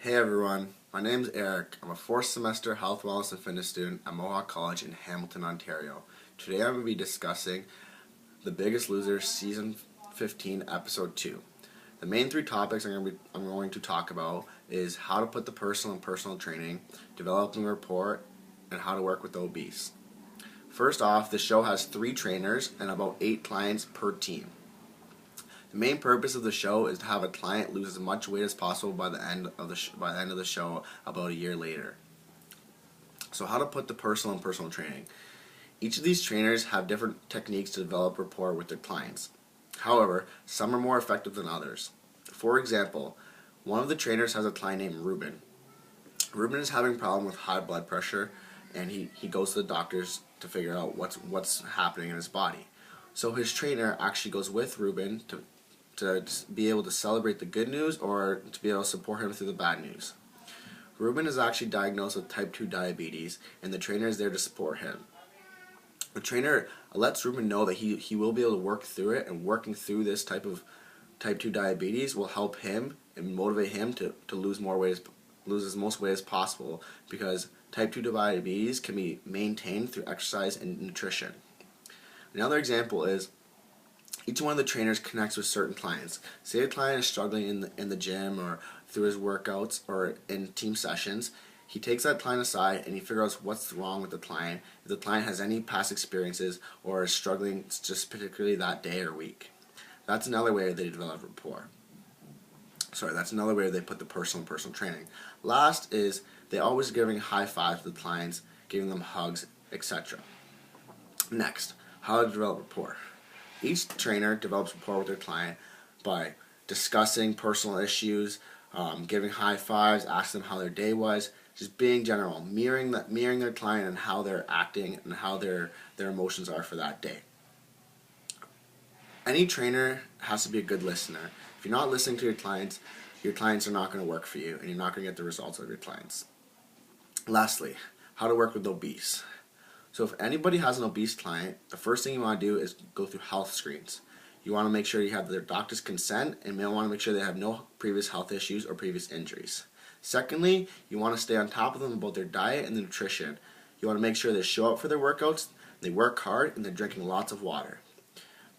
Hey everyone, my name is Eric. I'm a 4th semester health, wellness, and fitness student at Mohawk College in Hamilton, Ontario. Today I'm going to be discussing The Biggest Loser Season 15 Episode 2. The main three topics I'm going to talk about is how to put the personal training, developing rapport, and how to work with the obese. First off, the show has 3 trainers and about 8 clients per team. The main purpose of the show is to have a client lose as much weight as possible by the end of the show about a year later. So how to put the personal training. Each of these trainers have different techniques to develop rapport with their clients. However, some are more effective than others. For example, one of the trainers has a client named Ruben. Ruben is having a problem with high blood pressure, and he goes to the doctors to figure out what's happening in his body. So his trainer actually goes with Ruben to be able to celebrate the good news or to be able to support him through the bad news. Ruben is actually diagnosed with type 2 diabetes, and the trainer is there to support him. The trainer lets Ruben know that he will be able to work through it, and working through this type of type 2 diabetes will help him and motivate him to lose as most weight as possible, because type 2 diabetes can be maintained through exercise and nutrition. Another example is each one of the trainers connects with certain clients. Say a client is struggling in the gym or through his workouts or in team sessions. He takes that client aside and he figures out what's wrong with the client, if the client has any past experiences or is struggling just particularly that day or week. That's another way they develop rapport. That's another way they put the personal training. Last is they always giving high fives to the clients, giving them hugs, etc. Next, how to develop rapport. Each trainer develops rapport with their client by discussing personal issues, giving high fives, asking them how their day was, just being general, mirroring their client and how they're acting and how their emotions are for that day. Any trainer has to be a good listener. If you're not listening to your clients are not going to work for you, and you're not going to get the results of your clients. Lastly, how to work with obese. So if anybody has an obese client, the first thing you want to do is go through health screens. You want to make sure you have their doctor's consent, and you want to make sure they have no previous health issues or previous injuries. Secondly, you want to stay on top of them about their diet and their nutrition. You want to make sure they show up for their workouts, they work hard, and they're drinking lots of water.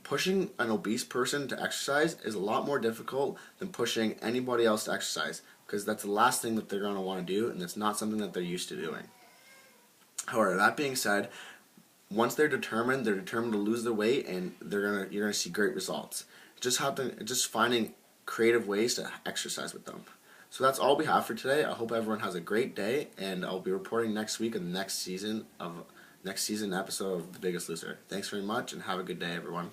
Pushing an obese person to exercise is a lot more difficult than pushing anybody else to exercise, because that's the last thing that they're going to want to do, and it's not something that they're used to doing. However, that being said, once they're determined to lose the weight, and you're gonna see great results. Just finding creative ways to exercise with them. So that's all we have for today. I hope everyone has a great day, and I'll be reporting next week in the next season episode of The Biggest Loser. Thanks very much, and have a good day, everyone.